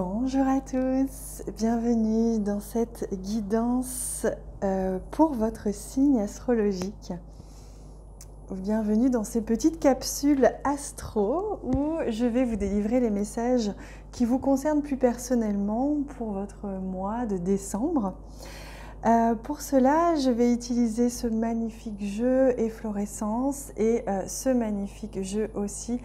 Bonjour à tous, bienvenue dans cette guidance pour votre signe astrologique. Bienvenue dans ces petites capsules astro où je vais vous délivrer les messages qui vous concernent plus personnellement pour votre mois de décembre. Pour cela, je vais utiliser ce magnifique jeu efflorescence et ce magnifique jeu aussi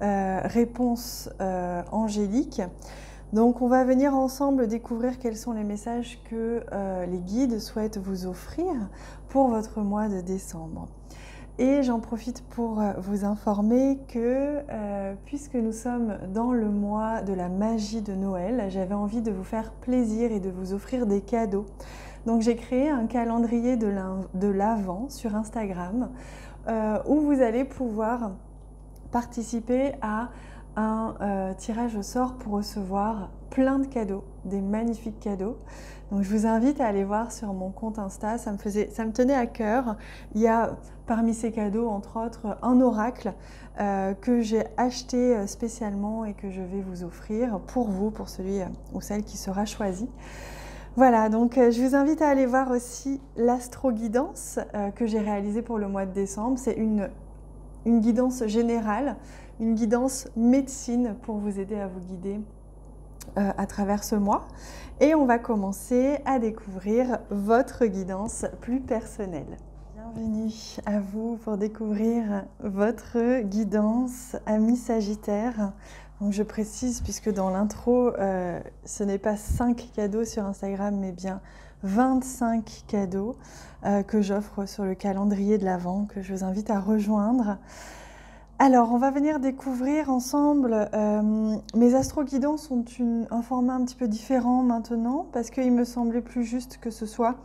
réponse angélique. Donc on va venir ensemble découvrir quels sont les messages que les guides souhaitent vous offrir pour votre mois de décembre. Et j'en profite pour vous informer que puisque nous sommes dans le mois de la magie de Noël, j'avais envie de vous faire plaisir et de vous offrir des cadeaux. Donc j'ai créé un calendrier de l'Avent sur Instagram où vous allez pouvoir participer à un tirage au sort pour recevoir plein de cadeaux, des magnifiques cadeaux. Donc je vous invite à aller voir sur mon compte Insta, ça me tenait à cœur. Il y a parmi ces cadeaux, entre autres, un oracle que j'ai acheté spécialement et que je vais vous offrir pour vous, pour celui ou celle qui sera choisi. Voilà, donc je vous invite à aller voir aussi l'astro-guidance que j'ai réalisée pour le mois de décembre. C'est une guidance générale, une guidance médecine pour vous aider à vous guider à travers ce mois. Et on va commencer à découvrir votre guidance plus personnelle. Bienvenue à vous pour découvrir votre guidance, amis Sagittaire. Donc je précise, puisque dans l'intro, ce n'est pas 5 cadeaux sur Instagram, mais bien 25 cadeaux que j'offre sur le calendrier de l'Avent, que je vous invite à rejoindre. Alors, on va venir découvrir ensemble, mes astro-guidances ont un format un petit peu différent maintenant, parce qu'il me semblait plus juste que ce soit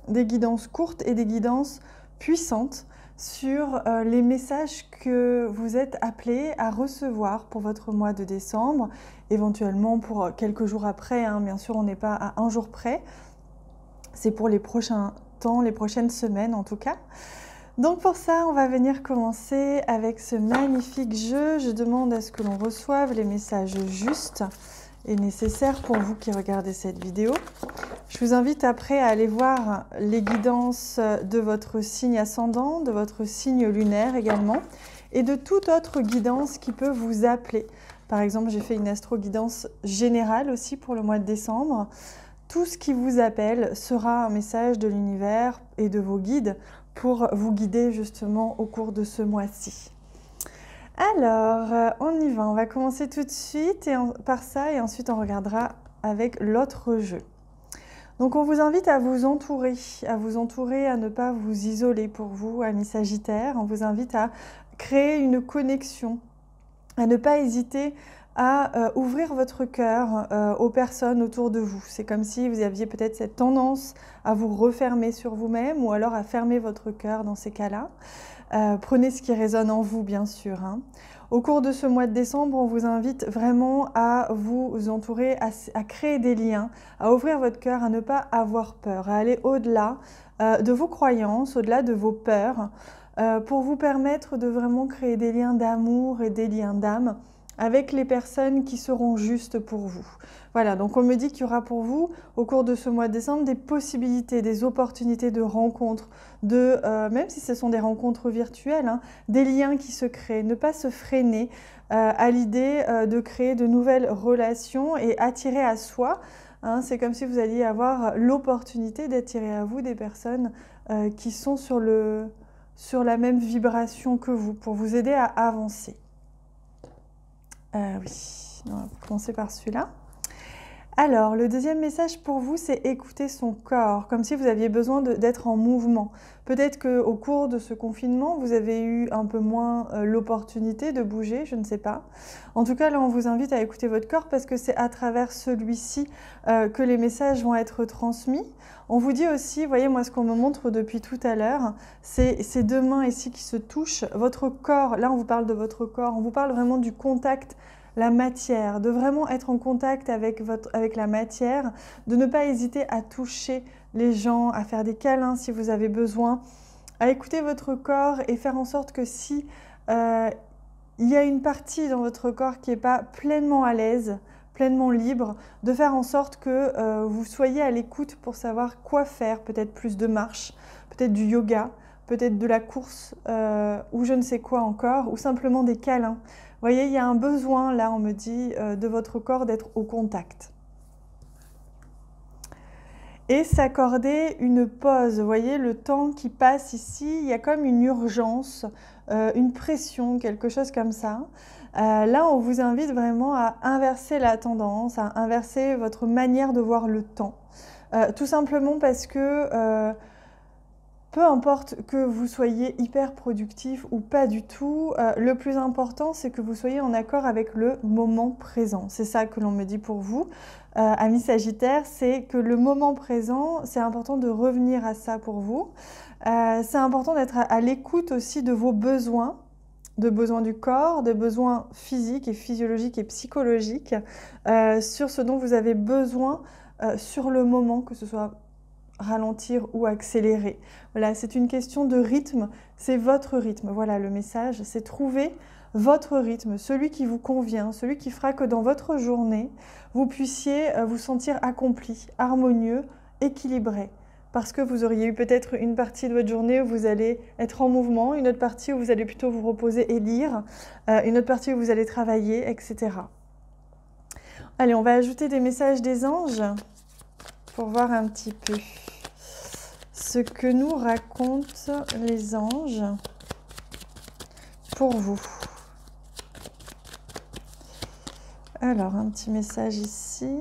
des guidances courtes et des guidances puissantes sur les messages que vous êtes appelés à recevoir pour votre mois de décembre, éventuellement pour quelques jours après, hein, bien sûr on n'est pas à un jour près, c'est pour les prochains temps, les prochaines semaines en tout cas. Donc pour ça, on va venir commencer avec ce magnifique jeu. Je demande à ce que l'on reçoive les messages justes et nécessaires pour vous qui regardez cette vidéo. Je vous invite après à aller voir les guidances de votre signe ascendant, de votre signe lunaire également, et de toute autre guidance qui peut vous appeler. Par exemple, j'ai fait une astro-guidance générale aussi pour le mois de décembre. Tout ce qui vous appelle sera un message de l'univers et de vos guides pour vous guider justement au cours de ce mois-ci. Alors, on y va, on va commencer tout de suite par ça et ensuite on regardera avec l'autre jeu. Donc on vous invite à vous entourer, à ne pas vous isoler pour vous, amis Sagittaires. On vous invite à créer une connexion, à ne pas hésiter à ouvrir votre cœur aux personnes autour de vous. C'est comme si vous aviez peut-être cette tendance à vous refermer sur vous-même ou alors à fermer votre cœur dans ces cas-là. Prenez ce qui résonne en vous, bien sûr, hein. Au cours de ce mois de décembre, on vous invite vraiment à vous entourer, à créer des liens, à ouvrir votre cœur, à ne pas avoir peur, à aller au-delà de vos croyances, au-delà de vos peurs, pour vous permettre de vraiment créer des liens d'amour et des liens d'âme avec les personnes qui seront justes pour vous. Voilà, donc on me dit qu'il y aura pour vous, au cours de ce mois de décembre, des possibilités, des opportunités de rencontres, même si ce sont des rencontres virtuelles, hein, des liens qui se créent. Ne pas se freiner à l'idée de créer de nouvelles relations et attirer à soi. Hein, c'est comme si vous alliez avoir l'opportunité d'attirer à vous des personnes qui sont sur la même vibration que vous, pour vous aider à avancer. Oui, on va commencer par celui-là. Alors, le deuxième message pour vous, c'est écouter son corps, comme si vous aviez besoin d'être en mouvement. Peut-être qu'au cours de ce confinement, vous avez eu un peu moins l'opportunité de bouger, je ne sais pas. En tout cas, là, on vous invite à écouter votre corps parce que c'est à travers celui-ci que les messages vont être transmis. On vous dit aussi, vous voyez, moi, ce qu'on me montre depuis tout à l'heure, c'est ces deux mains ici qui se touchent. Votre corps, là, on vous parle de votre corps, on vous parle vraiment du contact, la matière, de vraiment être en contact avec la matière, de ne pas hésiter à toucher les gens, à faire des câlins si vous avez besoin, à écouter votre corps et faire en sorte que si il y a une partie dans votre corps qui n'est pas pleinement à l'aise, pleinement libre, de faire en sorte que vous soyez à l'écoute pour savoir quoi faire, peut-être plus de marche, peut-être du yoga, peut-être de la course ou je ne sais quoi encore, ou simplement des câlins. Vous voyez, il y a un besoin, là, on me dit, de votre corps d'être au contact. Et s'accorder une pause. Vous voyez, le temps qui passe ici, il y a comme une urgence, une pression, quelque chose comme ça. Là, on vous invite vraiment à inverser la tendance, à inverser votre manière de voir le temps. Tout simplement parce que peu importe que vous soyez hyper productif ou pas du tout, le plus important, c'est que vous soyez en accord avec le moment présent. C'est ça que l'on me dit pour vous. Amis Sagittaire, c'est que le moment présent, c'est important de revenir à ça pour vous. C'est important d'être à l'écoute aussi de vos besoins, de besoins du corps, de besoins physiques et physiologiques et psychologiques, sur ce dont vous avez besoin sur le moment, que ce soit ralentir ou accélérer. Voilà, c'est une question de rythme, c'est votre rythme. Voilà le message, c'est trouver votre rythme, celui qui vous convient, celui qui fera que dans votre journée, vous puissiez vous sentir accompli, harmonieux, équilibré. Parce que vous auriez eu peut-être une partie de votre journée où vous allez être en mouvement, une autre partie où vous allez plutôt vous reposer et lire, une autre partie où vous allez travailler, etc. Allez, on va ajouter des messages des anges pour voir un petit peu ce que nous racontent les anges pour vous. Alors, un petit message ici.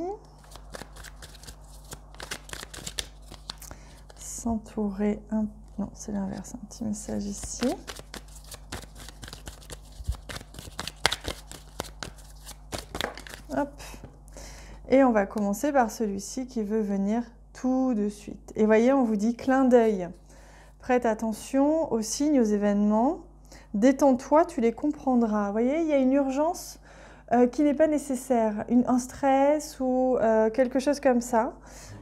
S'entourer un... Non, c'est l'inverse. Un petit message ici. Hop. Et on va commencer par celui-ci qui veut venir tout de suite. Et voyez, on vous dit clin d'œil. Prête attention aux signes, aux événements. Détends-toi, tu les comprendras. Vous voyez, il y a une urgence qui n'est pas nécessaire, un stress ou quelque chose comme ça.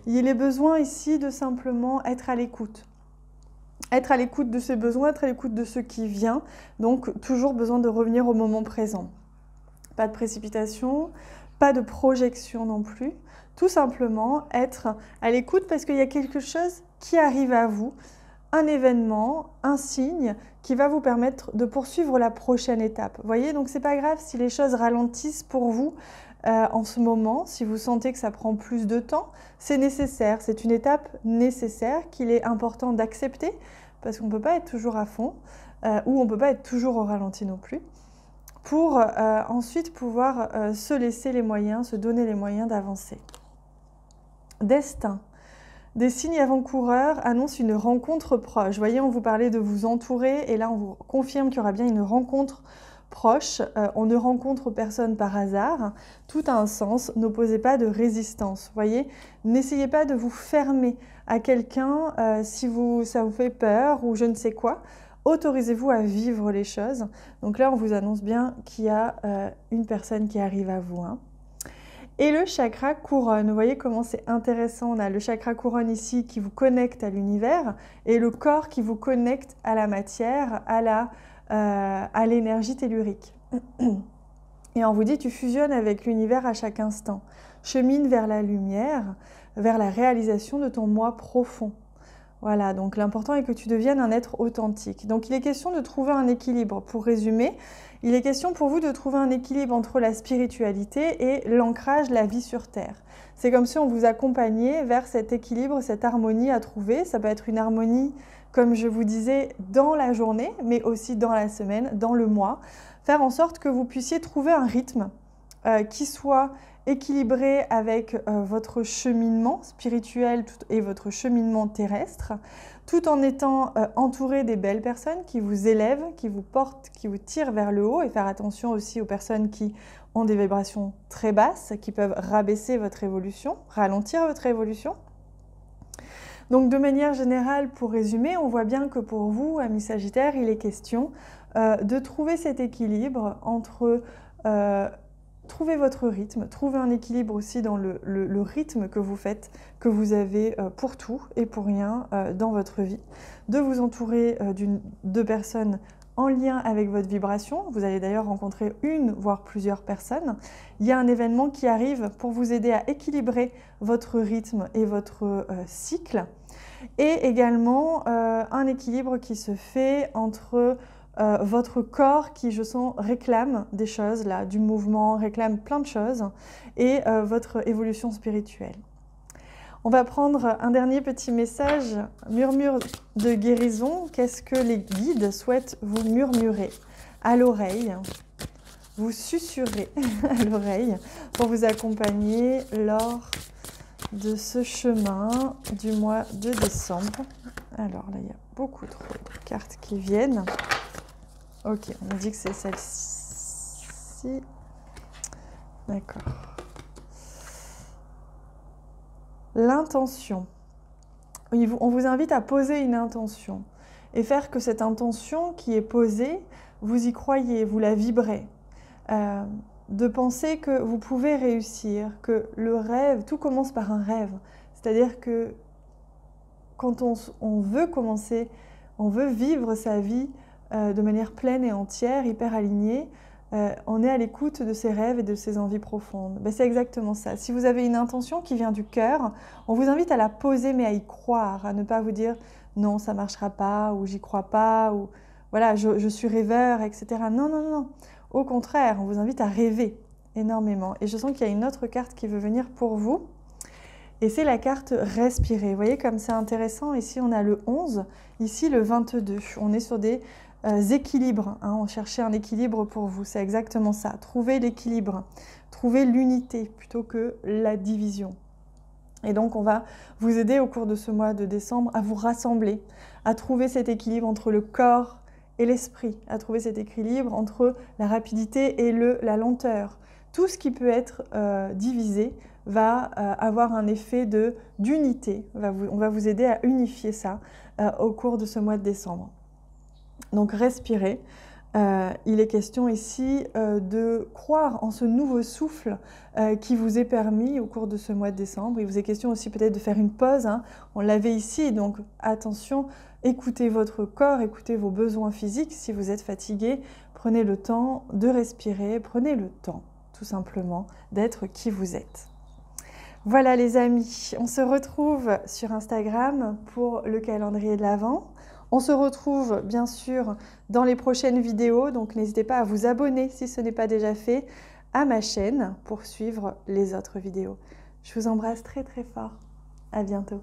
Il est besoin ici de simplement être à l'écoute. Être à l'écoute de ses besoins, être à l'écoute de ce qui vient. Donc, toujours besoin de revenir au moment présent. Pas de précipitation, pas de projection non plus. Tout simplement être à l'écoute parce qu'il y a quelque chose qui arrive à vous, un événement, un signe qui va vous permettre de poursuivre la prochaine étape. Vous voyez, donc c'est pas grave si les choses ralentissent pour vous en ce moment, si vous sentez que ça prend plus de temps, c'est nécessaire, c'est une étape nécessaire qu'il est important d'accepter parce qu'on ne peut pas être toujours à fond ou on ne peut pas être toujours au ralenti non plus, pour ensuite pouvoir se laisser les moyens, se donner les moyens d'avancer. Destin. Des signes avant-coureurs annoncent une rencontre proche. Vous voyez, on vous parlait de vous entourer et là, on vous confirme qu'il y aura bien une rencontre proche. On ne rencontre personne par hasard. Tout a un sens. N'opposez pas de résistance. Vous voyez, n'essayez pas de vous fermer à quelqu'un si ça vous fait peur ou je ne sais quoi. Autorisez-vous à vivre les choses. Donc là, on vous annonce bien qu'il y a une personne qui arrive à vous. Hein. Et le chakra couronne, vous voyez comment c'est intéressant, on a le chakra couronne ici qui vous connecte à l'univers et le corps qui vous connecte à la matière, à l'énergie tellurique. Et on vous dit, tu fusionnes avec l'univers à chaque instant, chemine vers la lumière, vers la réalisation de ton moi profond. Voilà, donc l'important est que tu deviennes un être authentique. Donc il est question de trouver un équilibre. Pour résumer, il est question pour vous de trouver un équilibre entre la spiritualité et l'ancrage, la vie sur Terre. C'est comme si on vous accompagnait vers cet équilibre, cette harmonie à trouver. Ça peut être une harmonie, comme je vous disais, dans la journée, mais aussi dans la semaine, dans le mois. Faire en sorte que vous puissiez trouver un rythme qui soit équilibré avec votre cheminement spirituel et votre cheminement terrestre, tout en étant entouré des belles personnes qui vous élèvent, qui vous portent, qui vous tirent vers le haut, et faire attention aussi aux personnes qui ont des vibrations très basses, qui peuvent rabaisser votre évolution, ralentir votre évolution. Donc de manière générale, pour résumer, on voit bien que pour vous, amis Sagittaires, il est question de trouver cet équilibre entre trouver votre rythme, trouver un équilibre aussi dans le rythme que vous faites, que vous avez pour tout et pour rien dans votre vie, de vous entourer de personnes en lien avec votre vibration. Vous allez d'ailleurs rencontrer une, voire plusieurs personnes. Il y a un événement qui arrive pour vous aider à équilibrer votre rythme et votre cycle. Et également un équilibre qui se fait entre votre corps qui, je sens, réclame des choses, là, du mouvement, réclame plein de choses, et votre évolution spirituelle. On va prendre un dernier petit message, murmure de guérison. Qu'est-ce que les guides souhaitent vous murmurer à l'oreille, vous susurrer à l'oreille pour vous accompagner lors de ce chemin du mois de décembre. Alors là, il y a beaucoup trop de cartes qui viennent. Ok, on me dit que c'est celle-ci. D'accord. L'intention. On vous invite à poser une intention et faire que cette intention qui est posée, vous y croyez, vous la vibrez. De penser que vous pouvez réussir, que le rêve, tout commence par un rêve. C'est-à-dire que quand on veut commencer, on veut vivre sa vie de manière pleine et entière, hyper alignée, on est à l'écoute de ses rêves et de ses envies profondes. Ben, c'est exactement ça. Si vous avez une intention qui vient du cœur, on vous invite à la poser mais à y croire, à ne pas vous dire non, ça ne marchera pas, ou j'y crois pas, ou voilà, je suis rêveur, etc. Non, non, non. Au contraire, on vous invite à rêver énormément. Et je sens qu'il y a une autre carte qui veut venir pour vous. Et c'est la carte respirer. Vous voyez comme c'est intéressant. Ici, on a le 11. Ici, le 22. On est sur des équilibres. Hein. On cherchait un équilibre pour vous. C'est exactement ça. Trouver l'équilibre. Trouver l'unité plutôt que la division. Et donc, on va vous aider au cours de ce mois de décembre à vous rassembler, à trouver cet équilibre entre le corps et l'esprit, à trouver cet équilibre entre la rapidité et la lenteur. Tout ce qui peut être divisé va avoir un effet d'unité. On va vous aider à unifier ça au cours de ce mois de décembre. Donc respirez. Il est question ici de croire en ce nouveau souffle qui vous est permis au cours de ce mois de décembre. Il vous est question aussi peut-être de faire une pause. Hein. On l'avait ici, donc attention, écoutez votre corps, écoutez vos besoins physiques. Si vous êtes fatigué, prenez le temps de respirer, prenez le temps tout simplement d'être qui vous êtes. Voilà les amis, on se retrouve sur Instagram pour le calendrier de l'Avent. On se retrouve bien sûr dans les prochaines vidéos, donc n'hésitez pas à vous abonner si ce n'est pas déjà fait à ma chaîne pour suivre les autres vidéos. Je vous embrasse très très fort, à bientôt.